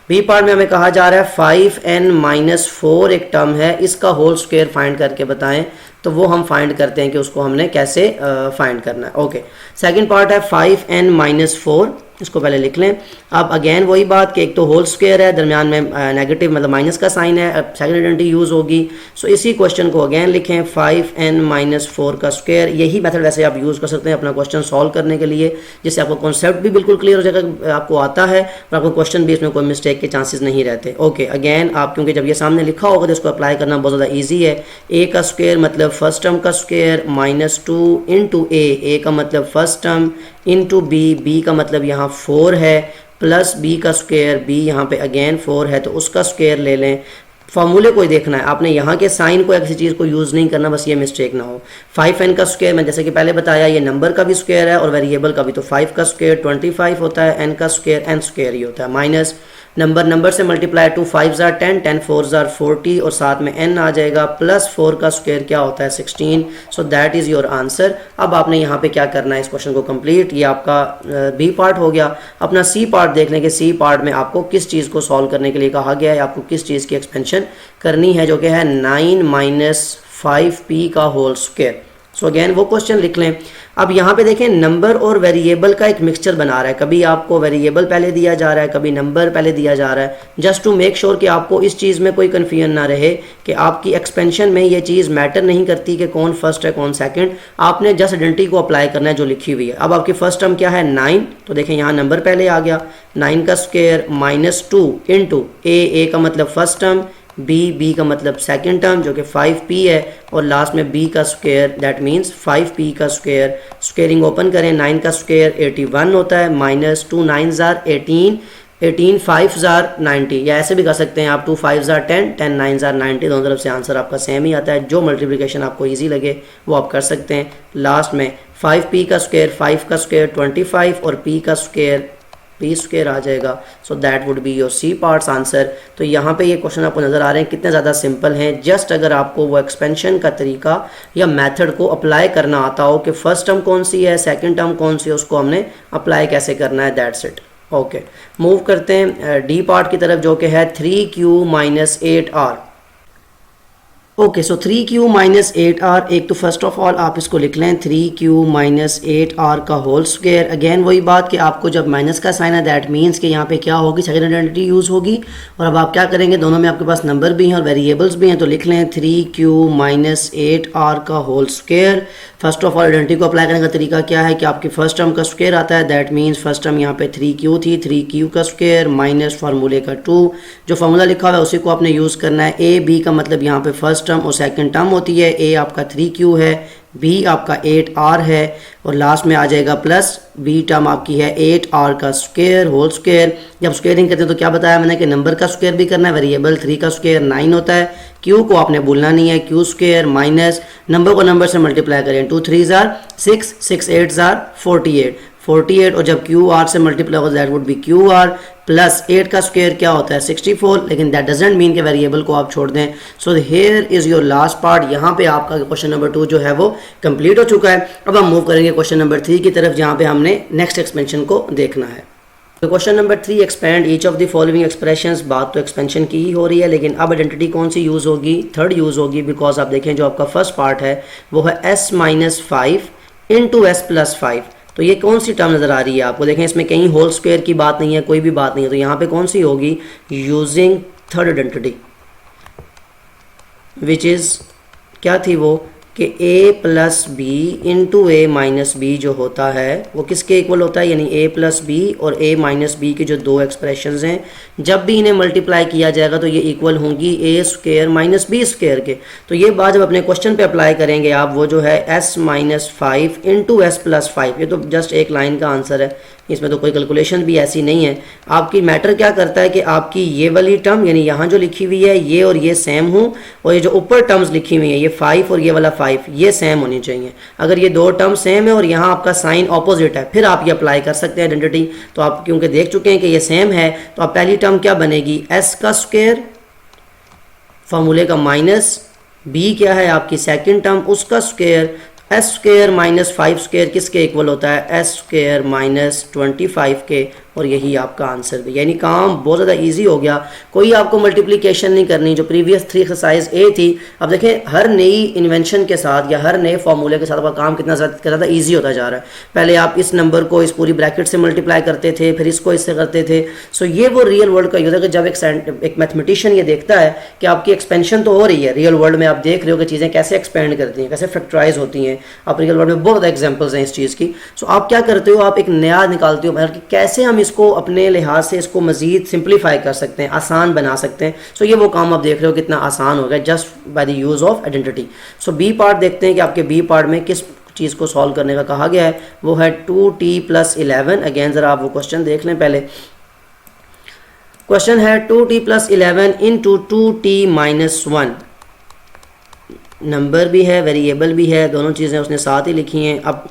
बी पार्ट में हमें कहा जा रहा है 5n-4 एक टर्म है, इसका होल स्क्वायर फाइंड करके बताएं। तो वो हम फाइंड करते हैं कि उसको हमने कैसे फाइंड करना है। ओके, सेकंड पार्ट है 5n-4, इसको पहले लिख लें। अब अगेन वही बात कि एक तो होल स्क्वायर है, दरमियान में नेगेटिव मतलब माइनस का साइन है, अब सेकंड आइडेंटिटी यूज़ होगी। सो इसी क्वेश्चन को अगेन लिखें 5n-4 का स्क्वायर। यही मेथड वैसे आप यूज़ कर सकते हैं अपना क्वेश्चन सॉल्व करने के लिए, जिससे आपको कॉन्सेप्ट भी बिल्कुल क्लियर हो जाएगा, आपको आता है और आपको क्वेश्चन भी इसमें कोई मिस्टेक के चांसेस नहीं रहते। ओके, अगेन आप क्योंकि जब ये सामने लिखा होगा तो इसको अप्लाई करना बहुत ज़्यादा ईजी है। a का स्क्वायर मतलब फर्स्ट टर्म का स्क्वायर -2 इंटू a का मतलब फर्स्ट टर्म इंटू b का मतलब यहाँ 4 है, प्लस b का स्क्वायर, b यहाँ पे अगेन 4 है तो उसका स्क्वायर ले लें। फॉर्मूले को ही देखना है आपने, यहाँ के साइन को या किसी चीज़ को यूज़ नहीं करना, बस ये मिस्टेक ना हो। 5n का स्क्वायर मैं जैसे कि पहले बताया ये नंबर का भी स्क्वायर है और वेरिएबल का भी, तो 5 का स्क्वायर 25 होता है, n का स्क्वायर n स्क्वायर ही होता है, माइनस नंबर से मल्टीप्लाई 2 5 10, 10 4 40 और साथ में n आ जाएगा, प्लस 4 का स्क्वायर क्या होता है 16। So that is your answer. अब आपने यहाँ पे क्या करना है इस क्वेश्चन को कंप्लीट, ये आपका बी पार्ट हो गया। अपना सी पार्ट देख लें कि सी पार्ट में आपको किस चीज़ को सॉल्व करने के लिए कहा गया है, आपको किस चीज़ की एक्सपेंशन करनी है, जो कि है 9 - 5p का होल स्क्वायर। सो अगेन वो क्वेश्चन लिख लें। अब यहाँ पे देखें नंबर और वेरिएबल का एक मिक्सचर बना रहा है, कभी आपको वेरिएबल पहले दिया जा रहा है, कभी नंबर पहले दिया जा रहा है, जस्ट टू मेक श्योर कि आपको इस चीज़ में कोई कन्फ्यूजन ना रहे कि आपकी एक्सपेंशन में ये चीज़ मैटर नहीं करती कि कौन फर्स्ट है कौन सेकंड, आपने जस्ट आइडेंटिटी को अप्लाई करना है जो लिखी हुई है। अब आपकी फर्स्ट टर्म क्या है 9, तो देखें यहाँ नंबर पहले आ गया, 9 का स्क्वायर -2 इंटू a का मतलब फर्स्ट टर्म, b का मतलब सेकंड टर्म जो कि 5p है, और लास्ट में b का स्क्वायर दैट मीन्स 5p का स्क्वायर। स्क्वेयरिंग ओपन करें, 9 का स्क्वायर 81 होता है, -2 9 18, 18 5 90, या ऐसे भी कर सकते हैं आप 2 5 10, 10 9 90, दोनों तरफ से आंसर आपका सेम ही आता है। जो मल्टीप्लिकेशन आपको ईजी लगे वो आप कर सकते हैं। लास्ट में 5p का स्क्वायर, 5 का स्क्वायर 25 और p का स्क्वायर p स्क्वायर आ जाएगा। So that would be your C part's answer. तो यहाँ पे ये क्वेश्चन आपको नज़र आ रहे हैं कितने ज़्यादा सिंपल हैं। जस्ट अगर आपको वो एक्सपेंशन का तरीका या मेथड को अप्लाई करना आता हो कि फर्स्ट टर्म कौन सी है, सेकंड टर्म कौन सी है, उसको हमने अप्लाई कैसे करना है, दैट्स इट। ओके, मूव करते हैं डी पार्ट की तरफ जो कि है 3q - 8r। ओके, सो 3q - 8r, एक तो फर्स्ट ऑफ ऑल आप इसको लिख लें 3q - 8r का होल स्क्वायर। अगेन वही बात कि आपको जब माइनस का साइन है दैट मीन्स कि यहाँ पे क्या होगी, सेकंड आइडेंटिटी यूज़ होगी। और अब आप क्या करेंगे, दोनों में आपके पास नंबर भी हैं और वेरिएबल्स भी हैं, तो लिख लें 3q - 8r का whole square. First of all identity को अप्लाई करने का तरीका क्या है कि आपकी फर्स्ट टर्म का स्क्वायर आता है, दैट मीन्स फर्स्ट टर्म यहाँ पे 3q थी, 3q का स्क्वायर माइनस फार्मूले का 2, जो फार्मूला लिखा हुआ है उसी को आपने यूज़ करना है। a b का मतलब यहाँ पे फर्स्ट टर्म और सेकंड टर्म होती है, a आपका 3q है, b आपका 8r है, और लास्ट में आ जाएगा प्लस b टर्म आपकी है 8r का स्क्वायर होल स्क्वायर। जब स्क्वायरिंग करते हैं तो क्या बताया मैंने कि नंबर का स्क्वायर भी करना है, वेरिएबल 3 का स्क्वायर 9 होता है, q को आपने भूलना नहीं है, q स्क्वायर माइनस नंबर को नंबर से मल्टीप्लाई करें, 2 3 6, 6 8 48, और जब क्यू आर से मल्टीप्लाई होगा that would B Q R, plus 8 का स्क्वायर क्या होता है 64, लेकिन दैट डजेंट मीन के वेरिएबल को आप छोड़ दें। So here is your last part. यहाँ पे आपका क्वेश्चन नंबर 2 जो है वो कंप्लीट हो चुका है। अब हम मूव करेंगे क्वेश्चन नंबर 3 की तरफ, जहाँ पे हमने नेक्स्ट एक्सपेंशन को देखना है। तो question number 3, expand each of the following expressions. बात तो एक्सपेंशन की ही हो रही है, लेकिन अब आइडेंटिटी कौन सी यूज़ होगी, थर्ड यूज़ होगी, बिकॉज आप देखें जो आपका फर्स्ट पार्ट है वो है s - 5 इंटू s + 5। तो ये कौन सी टर्म नज़र आ रही है आपको, देखें इसमें कहीं होल स्क्वायर की बात नहीं है, कोई भी बात नहीं है, तो यहाँ पे कौन सी होगी, using third identity, which is क्या थी वो कि a + b into a - b जो होता है वो किसके इक्वल होता है, यानी a + b और a - b के जो दो एक्सप्रेशंस हैं जब भी इन्हें मल्टीप्लाई किया जाएगा तो ये इक्वल होंगी a स्क्वायर - b स्क्वायर के। तो ये बात जब अपने क्वेश्चन पे अप्लाई करेंगे आप, वो जो है s - 5 इंटू s + 5, ये तो जस्ट एक लाइन का आंसर है, इसमें तो कोई कैलकुलेशन भी ऐसी नहीं है। आपकी मैटर क्या करता है कि आपकी ये वाली टर्म यानी यहाँ जो लिखी हुई है ये और ये सेम हो, और ये जो ऊपर टर्म्स लिखी हुई है ये 5 और ये वाला 5 ये सेम होनी चाहिए। अगर ये दो टर्म सेम है और यहाँ आपका साइन ऑपोजिट है, फिर आप ये अप्लाई कर सकते हैं आइडेंटिटी। तो आप क्योंकि देख चुके हैं कि ये सेम है, तो आप पहली टर्म क्या बनेगी, s का स्क्वायर फार्मूले का माइनस, b क्या है आपकी सेकेंड टर्म उसका स्क्वायर, s स्क्वायर - 5 स्क्वायर किसके इक्वल होता है, s स्क्वायर - 25 के, और यही आपका आंसर भी, यानी काम बहुत ज़्यादा इजी हो गया। कोई आपको मल्टीप्लिकेशन नहीं करनी, जो प्रीवियस 3 एक्सरसाइज ए थी। अब देखें हर नई इन्वेंशन के साथ या हर नए फॉर्मूले के साथ आपका काम कितना ज़्यादा ईजी होता जा रहा है। पहले आप इस नंबर को इस पूरी ब्रैकेट से मल्टीप्लाई करते थे, फिर इसको इससे करते थे। सो ये वो रियल वर्ल्ड का यूज़ है कि जब एक मैथमेटिशियन ये देखता है कि आपकी एक्सपेंशन तो हो रही है, रियल वर्ल्ड में आप देख रहे हो कि चीज़ें कैसे एक्सपेंड करती हैं, कैसे फैक्टराइज होती हैं। आप रियल वर्ल्ड में बहुत ज़्यादा एग्जाम्पल्स हैं इस चीज़ की। सो आप क्या करते हो, आप एक नया निकालते हो मतलब कि कैसे हम इसको अपने लिहाज से इसको मजीद सिंप्लीफाई कर सकते हैं, आसान बना सकते हैं। सो ये वो काम आप देख रहे हो कितना आसान हो गया just by the use of identity. So B part देखते हैं कि आपके बी पार्ट में किस चीज़ को सॉल्व करने का कहा गया है। वो है 2t + 11। अगेन ज़रा आप वो क्वेश्चन देख लें पहले। क्वेश्चन है 2t + 11 × 2t - 1। नंबर भी है, वेरिएबल भी है, दोनों चीज़ें उसने साथ ही लिखी हैं। अब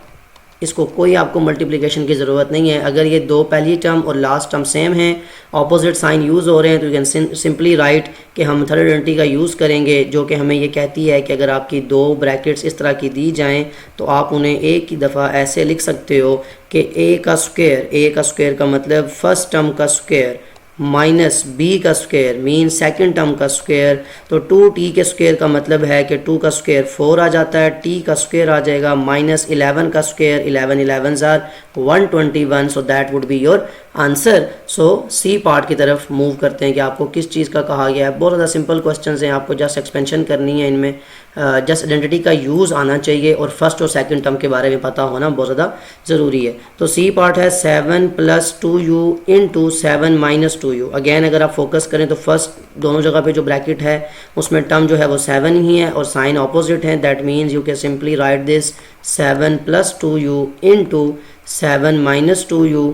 इसको कोई आपको मल्टीप्लिकेशन की ज़रूरत नहीं है। अगर ये दो पहली टर्म और लास्ट टर्म सेम हैं, ऑपोजिट साइन यूज़ हो रहे हैं, तो यू कैन सिंपली राइट कि हम थर्ड आइडेंटिटी का यूज़ करेंगे, जो कि हमें ये कहती है कि अगर आपकी दो ब्रैकेट्स इस तरह की दी जाएं तो आप उन्हें एक ही दफ़ा ऐसे लिख सकते हो कि a का स्क्वायर का मतलब फर्स्ट टर्म का स्क्वायर माइनस b का स्क्वायर मीन सेकंड टर्म का स्क्वायर। तो 2t के स्क्वायर का मतलब है कि 2 का स्क्वायर 4 आ जाता है, t का स्क्वायर आ जाएगा माइनस 11 का square, 11 11s are 121। So that would be your answer. So C part की तरफ मूव करते हैं कि आपको किस चीज़ का कहा गया है। बहुत ज़्यादा सिंपल क्वेश्चंस हैं, आपको जस्ट एक्सपेंशन करनी है, इनमें जस्ट आइडेंटिटी का यूज़ आना चाहिए और फर्स्ट और सेकंड टर्म के बारे में पता होना बहुत ज़्यादा ज़रूरी है। तो सी पार्ट है 7 + 2u × 7 - 2u। अगेन अगर आप फोकस करें तो फर्स्ट दोनों जगह पे जो ब्रैकेट है उसमें टर्म जो है वो 7 ही है और साइन ऑपोजिट है। That means you can simply write this 7 + 2u × 7 - 2u।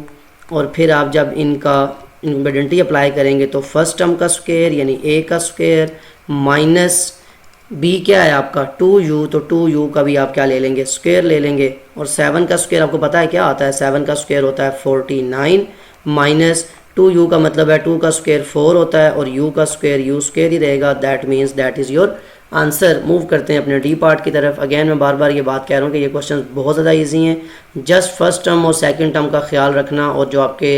और फिर आप जब इनका आइडेंटिटी अप्लाई करेंगे तो फर्स्ट टर्म का स्क्वायर यानी a का स्क्वायर माइनस b क्या है आपका 2u, तो 2u का भी आप क्या ले लेंगे, स्क्वायर ले लेंगे। और 7 का स्क्वायर आपको पता है क्या आता है, 7 का स्क्वायर होता है 49 माइनस 2u का मतलब है 2 का स्क्वायर 4 होता है और u का स्क्वायर u स्क्वायर ही रहेगा। That means that is your answer. Move करते हैं अपने डी पार्ट की तरफ। अगेन मैं बार बार ये बात कह रहा हूँ कि ये क्वेश्चन बहुत ज़्यादा इजी हैं। जस्ट फर्स्ट टर्म और सेकंड टर्म का ख्याल रखना और जो आपके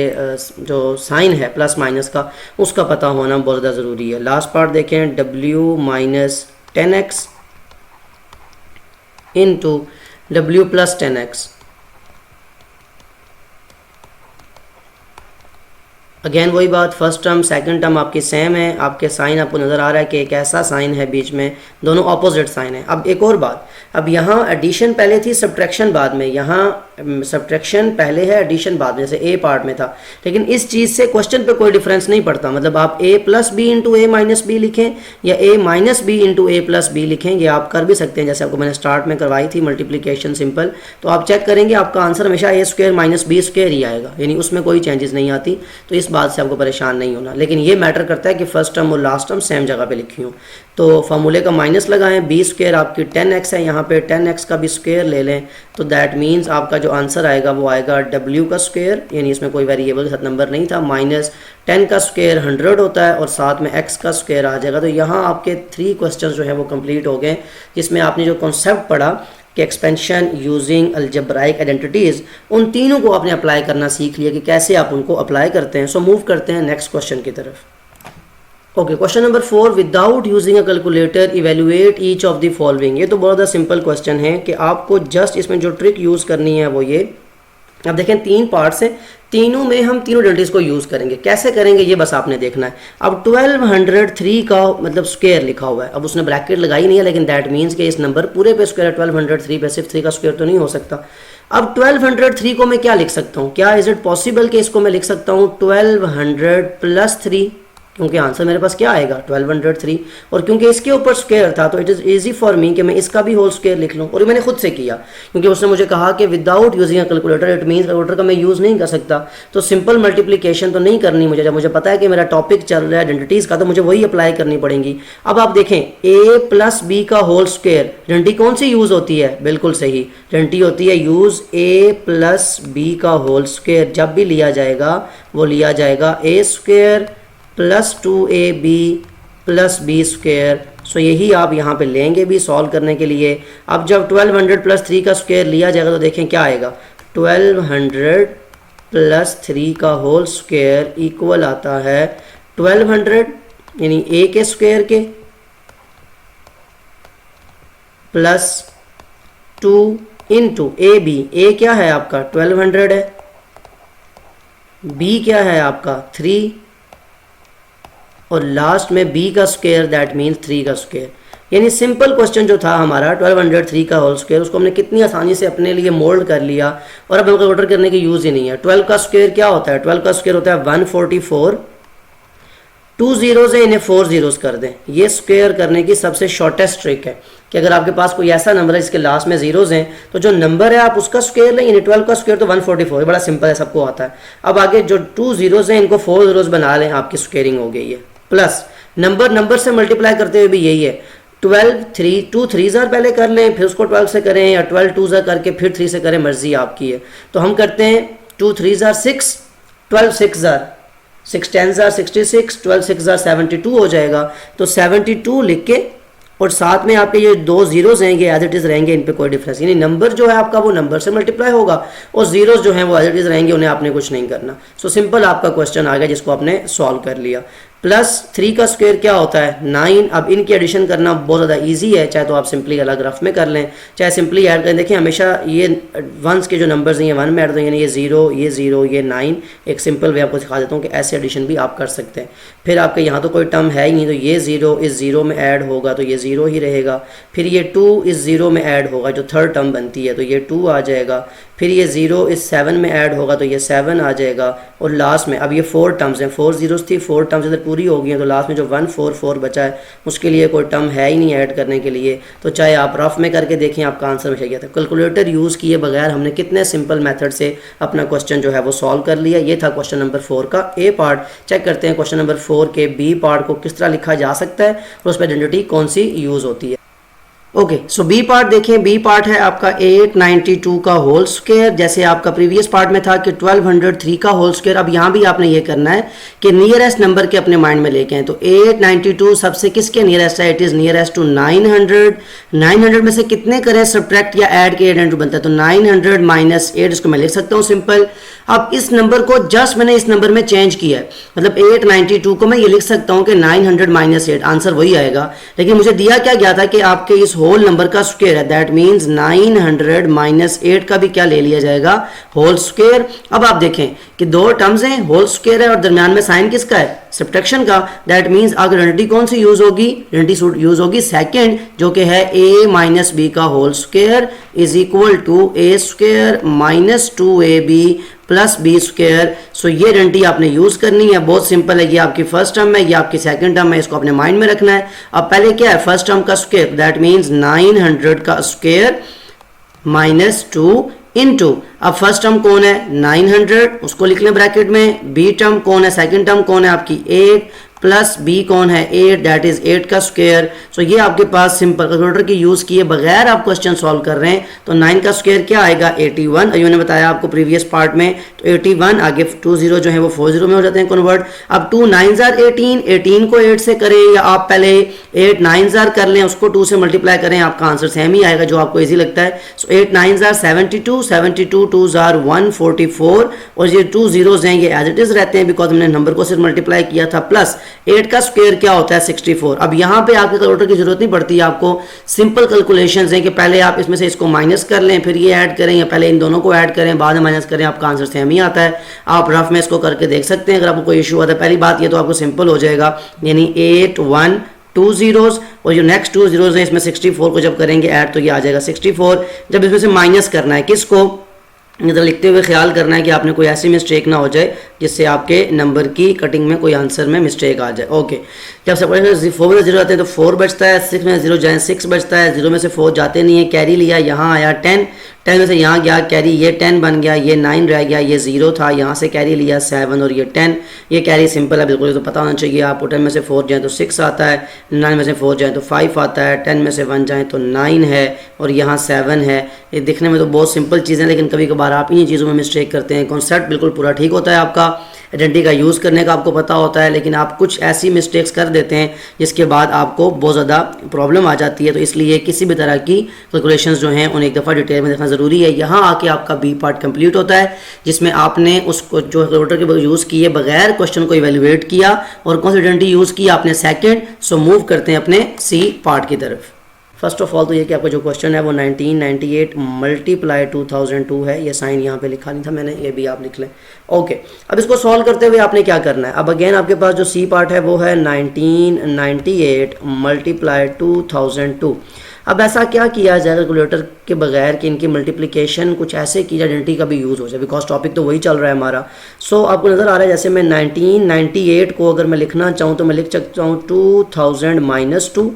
जो साइन है प्लस माइनस का उसका पता होना बहुत ज़्यादा ज़रूरी है। लास्ट पार्ट देखें, w - 10x × w + 10x। Again वही बात, फर्स्ट टर्म सेकंड टर्म आपकी सेम है, आपके साइन आपको नज़र आ रहा है कि एक ऐसा साइन है बीच में, दोनों ऑपोजिट साइन है। अब एक और बात, अब यहाँ एडिशन पहले थी, सब्ट्रैक्शन बाद में। यहाँ सब्ट्रैक्शन पहले है, एडिशन बाद में, जैसे ए पार्ट में था। लेकिन इस चीज़ से क्वेश्चन पे कोई डिफरेंस नहीं पड़ता। मतलब आप a + b × a - b लिखें या a - b × a + b लिखें, ये आप कर भी सकते हैं। जैसे आपको मैंने स्टार्ट में करवाई थी मल्टीप्लिकेशन सिंपल, तो आप चेक करेंगे आपका आंसर हमेशा a² - b² ही आएगा, यानी उसमें कोई चेंजेस नहीं आती। तो इस बात से आपको परेशान नहीं होना। लेकिन ये मैटर करता है कि फर्स्ट टर्म और लास्ट टर्म सेम जगह पे लिखी हो। तो फार्मूले का माइनस लगाएं, b² आपकी 10x है, यहाँ पे 10x का भी स्क्वायर ले लें। तो दैट मीन्स आपका जो आंसर आएगा वो आएगा w का स्क्वायर, यानी इसमें कोई वेरिएबल के साथ नंबर नहीं था, माइनस 10 का स्क्वायर 100 होता है और साथ में x का स्क्वायर आ जाएगा। तो यहाँ आपके 3 क्वेश्चन जो है वो कंप्लीट हो गए, जिसमें आपने जो कॉन्सेप्ट पढ़ा कि एक्सपेंशन यूजिंग अलजेब्राइक आइडेंटिटीज़, उन तीनों को आपने अप्लाई करना सीख लिया कि कैसे आप उनको अप्लाई करते हैं। सो मूव करते हैं नेक्स्ट क्वेश्चन की तरफ। Okay, question number 4, without using a calculator evaluate each of the following. ये तो बहुत ज़्यादा सिंपल क्वेश्चन है कि आपको जस्ट इसमें जो ट्रिक यूज़ करनी है वो ये। अब देखें 3 पार्ट्स हैं, तीनों में हम तीनों आइडेंटिटीज़ को यूज़ करेंगे। कैसे करेंगे ये बस आपने देखना है। अब 1203 का मतलब स्क्वायर लिखा हुआ है, अब उसने ब्रैकेट लगाई नहीं है, लेकिन दैट मीन्स कि इस नंबर पूरे पे स्क्वायर है। 1203 पे सिर्फ 3 का स्क्वायर तो नहीं हो सकता। अब 1203 को मैं क्या लिख सकता हूँ, क्या इज़ इट पॉसिबल कि इसको मैं लिख सकता हूँ 1200 + 3, क्योंकि आंसर मेरे पास क्या आएगा 1203, और क्योंकि इसके ऊपर स्क्वायर था तो it is easy for me कि मैं इसका भी होल स्क्वायर लिख लूँ। और ये मैंने खुद से किया, क्योंकि उसने मुझे कहा कि without using a calculator, it means calculator का मैं यूज़ नहीं कर सकता। तो सिंपल मल्टीप्लिकेशन तो नहीं करनी मुझे, जब मुझे पता है कि मेरा टॉपिक चल रहा है आइडेंटिटीज़ का, तो मुझे वही अप्लाई करनी पड़ेंगी। अब आप देखें a + b का होल स्क्वायर, आइडेंटिटी कौन सी यूज़ होती है, बिल्कुल सही, आइडेंटिटी होती है यूज़ a + b का होल स्क्वायर। जब भी लिया जाएगा वो लिया जाएगा a² + 2ab + b²। सो यही आप यहाँ पे लेंगे भी सॉल्व करने के लिए। अब जब 1200 + 3 का स्क्वायर लिया जाएगा तो देखें क्या आएगा, 1200 प्लस 3 का होल स्क्वायर इक्वल आता है 1200 यानी ए के स्क्वायर के प्लस 2 इंटू ए बी। ए क्या है आपका 1200 है, बी क्या है आपका 3 और लास्ट में बी का स्क्वायर दैट मीन्स 3 का स्क्वायर। यानी सिंपल क्वेश्चन जो था हमारा 1203 का होल स्क्वायर उसको हमने कितनी आसानी से अपने लिए मोल्ड कर लिया और अब हमें कैलकुलेटर करने की यूज़ ही नहीं है। 12 का स्क्वायर क्या होता है, 12 का स्क्वायर होता है 144। 2 जीरोज़ है इन्हें 4 जीरोज़ कर दें। ये स्क्वायर करने की सबसे शॉर्टेस्ट ट्रिक है कि अगर आपके पास कोई ऐसा नंबर है जिसके लास्ट में जीरोज़ हैं तो जो नंबर है आप उसका स्क्वायर लें। यानी 12 का स्क्वायर तो 144, बड़ा सिंपल है, सबको आता है। अब आगे जो 2 जीरोज़ हैं इनको 4 जीरोज़ बना लें, आपकी स्क्वायरिंग हो गई है। प्लस नंबर से मल्टीप्लाई करते हुए भी यही है, 2 3 जार पहले कर लें फिर उसको 12 से करें या 12 2 जार करके फिर 3 से करें, मर्जी आपकी है। तो हम करते हैं 2 3 जार 6, 12 6 जार 6 10 जार 66, 12 6 जार 72 हो जाएगा। तो 72 लिख के और साथ में आपके ये 2 जीरोज़ हैं ये एज इट इज़ रहेंगे, इन पे कोई डिफरेंस, यानी नंबर जो है आपका वो नंबर से मल्टीप्लाई होगा और जीरोज़ जो हैं वो एज इट इज़ रहेंगे, उन्हें आपने कुछ नहीं करना। सो सिंपल आपका क्वेश्चन आ गया जिसको आपने सॉल्व कर लिया। प्लस 3 का स्क्वायर क्या होता है 9। अब इनकी एडिशन करना बहुत ज़्यादा इजी है, चाहे तो आप सिंपली अलग रफ में कर लें चाहे सिंपली ऐड करें। देखिए हमेशा ये वंस के जो नंबर्स हैं ये 1 में ऐड होते हैं, यानी ये 0 ये 9। एक सिंपल वे आपको सिखा देता हूँ कि ऐसे एडिशन भी आप कर सकते हैं। फिर आपके यहाँ तो कोई टर्म है ही नहीं तो ये 0 इस 0 में ऐड होगा तो ये 0 ही रहेगा। फिर ये 2 इस 0 में ऐड होगा जो थर्ड टर्म बनती है तो ये 2 आ जाएगा। फिर ये 0 इस 7 में ऐड होगा तो ये 7 आ जाएगा। और लास्ट में अब ये 4 टर्म्स हैं, 4 जीरोस थी, 4 टर्म्स इधर पूरी हो गई हैं तो लास्ट में जो 144 बचा है उसके लिए कोई टर्म है ही नहीं ऐड करने के लिए। तो चाहे आप रफ में करके देखें आपका आंसर में गया था। कैलकुलेटर यूज़ किए बगैर हमने कितने सिंपल मेथड से अपना क्वेश्चन जो है वो सॉल्व कर लिया। ये था क्वेश्चन नंबर 4 का ए पार्ट। चेक करते हैं क्वेश्चन नंबर 4 के बी पार्ट को किस तरह लिखा जा सकता है और उस पर आइडेंटिटी कौन सी यूज़ होती है। ओके सो बी पार्ट देखें, बी पार्ट है आपका 892 का होल स्क्वायर। जैसे आपका प्रीवियस पार्ट में था कि 1203 का होल स्क्वायर, अब यहाँ भी आपने ये करना है कि नियरेस्ट नंबर के अपने माइंड में लेके आए। तो 892 सबसे किसके नियरेस्ट है, इट इज़ नियरेस्ट टू 900। 900 में से कितने करें सब्ट्रैक्ट या ऐड के 800 बनता है तो 900 माइनस 8 इसको मैं लिख सकता हूँ सिंपल। अब इस नंबर को जस्ट मैंने इस नंबर में चेंज किया है, मतलब 892 को मैं ये लिख सकता हूँ कि 900 माइनस 8, आंसर वही आएगा। लेकिन मुझे दिया क्या गया था कि आपके इस होल नंबर का स्क्वायर है, दैट मींस 900 माइनस 8 का भी क्या ले लिया जाएगा, होल स्क्वायर। अब आप देखें कि दो टर्म्स हैं, होल स्क्वायर है और दरमियान में साइन किसका है, सब्ट्रैक्शन का। दैट मींस अगर आइडेंटिटी कौन सी यूज होगी, आइडेंटिटी यूज होगी सेकंड जो कि है a माइनस बी का whole square is equal to a square minus 2ab plus B square. So ये आइडेंटिटी आपने यूज करनी है, बहुत सिंपल है। ये आपकी फर्स्ट टर्म है, ये आपकी सेकंड टर्म है, इसको अपने माइंड में रखना है। अब पहले क्या है, फर्स्ट टर्म का स्क्वायर, दैट मींस 900 का स्क्वायर माइनस 2 इनटू, अब फर्स्ट टर्म कौन है 900, उसको लिख लें ब्रैकेट में। बी टर्म कौन है, सेकंड टर्म कौन है आपकी 8 प्लस बी कौन है 8, दैट इज 8 का स्क्वायर। सो ये आपके पास सिंपल कैलकुलेटर की यूज किए बगैर आप क्वेश्चन सॉल्व कर रहे हैं। तो 9 का स्क्वायर क्या आएगा 81, अभी मैंने बताया आपको प्रीवियस पार्ट में। तो 81 आगे 2 0 जो है वो 4 0 में हो जाते हैं कन्वर्ट। अब 2 9 जार 18, 18 को 8 से करें या आप पहले 8 9 जार कर लें, उसको 2 से मल्टीप्लाई करें, आपका आंसर सेम ही आएगा जो आपको इजी लगता है। सो 8 9 जार 72, 72 2 जार 144 और ये 2 जीरोज हैं ये एज इट इज रहते हैं बिकॉज हमने नंबर को सिर्फ मल्टीप्लाई किया था। प्लस 8 का स्क्वायर क्या होता है 64। अब यहाँ पे आपके कैलकुलेटर की जरूरत नहीं पड़ती, आपको सिंपल कैलकुलेशंस हैं कि पहले आप इसमें से इसको माइनस कर लें फिर ये ऐड करें या पहले इन दोनों को ऐड करें बाद में माइनस करें, आपका आंसर सेम ही आता है। आप रफ में इसको करके देख सकते हैं अगर आपको कोई इशू आता है। पहली बात ये तो आपको सिंपल हो जाएगा, यानी 8 1 2 जीरोज और जो नेक्स्ट 2 जीरोज हैं इसमें 64 को जब करेंगे ऐड तो ये आ जाएगा 64। जब इसमें से माइनस करना है किसको, इधर लिखते हुए ख्याल करना है कि आपने कोई ऐसी मिस्टेक ना हो जाए जिससे आपके नंबर की कटिंग में कोई आंसर में मिस्टेक आ जाए। ओके, जब सब 4 में 0 आते हैं तो 4 बचता है, 6 में 0 जाए 6 बचता है, 0 में से 4 जाते नहीं है, कैरी लिया यहाँ आया 10, 10 में से यहाँ गया कैरी, ये 10 बन गया, ये 9 रह गया, ये 0 था, यहाँ से कैरी लिया 7 और ये 10, ये कैरी सिंपल है बिल्कुल, तो पता होना चाहिए आपको। 10 में से 4 जाए तो 6 आता है, 9 में से 4 जाए तो 5 आता है, 10 में से 1 जाए तो 9 है और यहाँ 7 है। ये दिखने में तो बहुत सिंपल चीज़ें लेकिन कभी कभार आप इन्हीं चीज़ों में मिस्टेक करते हैं। कॉन्सेप्ट बिल्कुल पूरा ठीक होता है आपका। आइडेंटिटी का यूज़ करने का आपको पता होता है, लेकिन आप कुछ ऐसी मिस्टेक्स कर देते हैं जिसके बाद आपको बहुत ज़्यादा प्रॉब्लम आ जाती है। तो इसलिए किसी भी तरह की कैलकुलेशंस जो हैं उन्हें एक दफ़ा डिटेल में देखना ज़रूरी है। यहाँ आके आपका बी पार्ट कंप्लीट होता है, जिसमें आपने उसको जो कैलकुलेटर के यूज़ किए बगैर क्वेश्चन को इवेल्युएट किया और कौन सी आइडेंटिटी यूज़ की आपने सेकेंड। सो मूव करते हैं अपने सी पार्ट की तरफ। फर्स्ट ऑफ ऑल तो ये कि आपका जो क्वेश्चन है वो 1998 मल्टीप्लाई 2002 है। ये साइन यहाँ पे लिखा नहीं था मैंने, ये भी आप लिख लें। ओके, अब इसको सॉल्व करते हुए आपने क्या करना है। अब अगेन आपके पास जो सी पार्ट है वो है 1998 मल्टीप्लाई 2002। अब ऐसा क्या किया जाए कैलकुलेटर के बगैर कि इनकी मल्टीप्लिकेशन कुछ ऐसे की जाए आइडेंटिटी का भी यूज़ हो जाए, बिकॉज टॉपिक तो वही चल रहा है हमारा। सो आपको नज़र आ रहा है जैसे मैं 1998 को अगर मैं लिखना चाहूँ तो मैं लिख सकता हूँ 2000 - 2,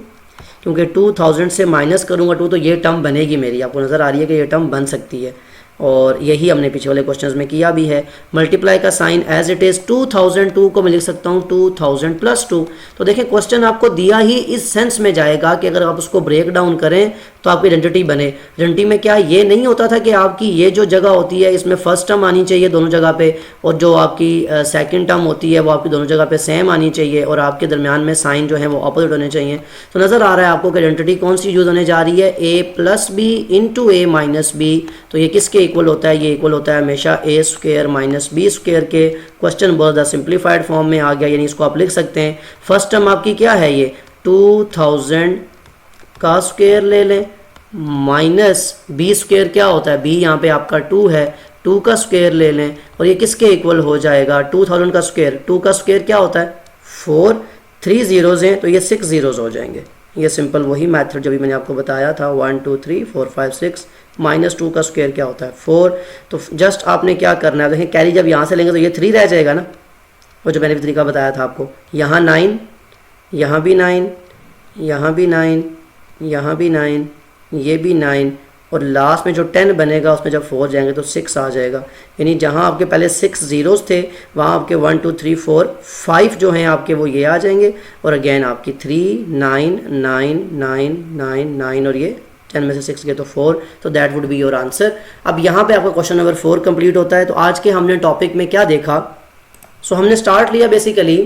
क्योंकि 2000 से माइनस करूँगा 2 तो ये टर्म बनेगी मेरी। आपको नज़र आ रही है कि ये टर्म बन सकती है, और यही हमने पीछे वाले क्वेश्चंस में किया भी है। मल्टीप्लाई का साइन एज इट इज़ 2002 को मैं लिख सकता हूँ 2000 + 2। तो देखें क्वेश्चन आपको दिया ही इस सेंस में जाएगा कि अगर आप उसको ब्रेक डाउन करें तो आपकी आइडेंटिटी बने। आइडेंटिटी में क्या ये नहीं होता था कि आपकी ये जो जगह होती है इसमें फर्स्ट टर्म आनी चाहिए दोनों जगह पे, और जो आपकी सेकंड टर्म होती है वो आपकी दोनों जगह पे सेम आनी चाहिए, और आपके दरमियान में साइन जो है वो ऑपोजिट होने चाहिए। तो नज़र आ रहा है आपको कि आइडेंटिटी कौन सी यूज़ होने जा रही है, a + b × a - b। तो ये किसके इक्वल होता है, ये इक्वल होता है हमेशा a² - b² के। क्वेश्चन बहुत ज़्यादा सिंप्लीफाइड फॉर्म में आ गया, यानी इसको आप लिख सकते हैं। फर्स्ट टर्म आपकी क्या है, ये 2000 का स्क्वायर ले लें माइनस b² क्या होता है, b यहाँ पे आपका 2 है, 2 का स्क्वायर ले लें, और ये किसके इक्वल हो जाएगा 2000 का स्क्वायर। 2 का स्क्वायर क्या होता है 4, 3 ज़ीरोज़ हैं तो ये 6 ज़ीरोज़ हो जाएंगे। ये सिंपल वही मेथड जो भी मैंने आपको बताया था, 1 2 3 4 5 6 -2 का स्क्वायर क्या होता है 4। तो जस्ट आपने क्या करना है, देखें कैरी जब यहाँ से लेंगे तो ये 3 रह जाएगा ना, वो जो मैंने भी तरीका बताया था आपको। यहाँ 9, यहाँ भी 9, यहाँ भी 9, यहाँ भी 9, ये भी 9, और लास्ट में जो 10 बनेगा उसमें जब 4 जाएंगे तो 6 आ जाएगा। यानी जहाँ आपके पहले 6 ज़ीरोज़ थे वहाँ आपके 1 2 3 4 5 जो हैं आपके वो ये आ जाएंगे, और अगेन आपकी 3 9 9 9 9 9, और ये 10 में से 6 गए तो 4। तो that would be your answer. अब यहाँ पे आपका क्वेश्चन नंबर 4 कंप्लीट होता है। तो आज के हमने टॉपिक में क्या देखा, सो हमने स्टार्ट लिया basically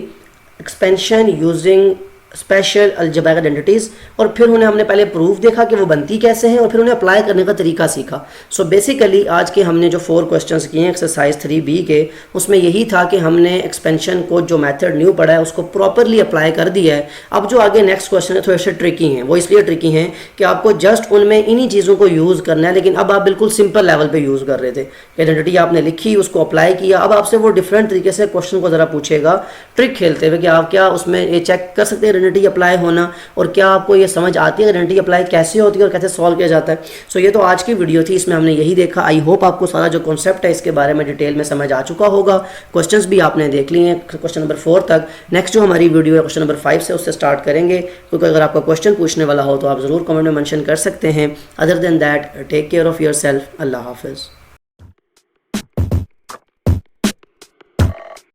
expansion using special algebraic identities, और फिर उन्हें हमने पहले प्रूफ देखा कि वो बनती कैसे हैं, और फिर उन्हें अप्लाई करने का तरीका सीखा। सो बेसिकली आज के हमने जो 4 क्वेश्चंस किए हैं एक्सरसाइज 3B के, उसमें यही था कि हमने एक्सपेंशन को जो मेथड न्यू पढ़ा है उसको प्रॉपरली अप्लाई कर दिया है। अब जो आगे नेक्स्ट क्वेश्चन है थोड़े से ट्रिकी हैं, वो इसलिए ट्रिकी हैं कि आपको जस्ट उनमें इन्हीं चीज़ों को यूज़ करना है, लेकिन अब आप बिल्कुल सिंपल लेवल पर यूज़ कर रहे थे। आइडेंटिटी आपने लिखी, उसको अप्लाई किया, अब आपसे वो डिफरेंट तरीके से क्वेश्चन को ज़रा पूछेगा ट्रिक खेलते हुए कि आप क्या उसमें ये चेक कर सकते हैं आइडेंटिटी अप्लाई होना, और क्या आपको ये समझ आती है आइडेंटिटी अप्लाई कैसे होती है और कैसे सॉल्व किया जाता है। सो ये तो आज की वीडियो थी, इसमें हमने यही देखा। आई होप आपको सारा जो कॉन्सेप्ट है इसके बारे में डिटेल में समझ आ चुका होगा। क्वेश्चंस भी आपने देख लिए हैं क्वेश्चन नंबर 4 तक। नेक्स्ट जो हमारी वीडियो है क्वेश्चन नंबर 5 से उससे स्टार्ट करेंगे, क्योंकि अगर आपका क्वेश्चन पूछने वाला हो तो आप ज़रूर कमेंट में मेंशन कर सकते हैं। Other than that take care of yourself. अल्लाह हाफिज़।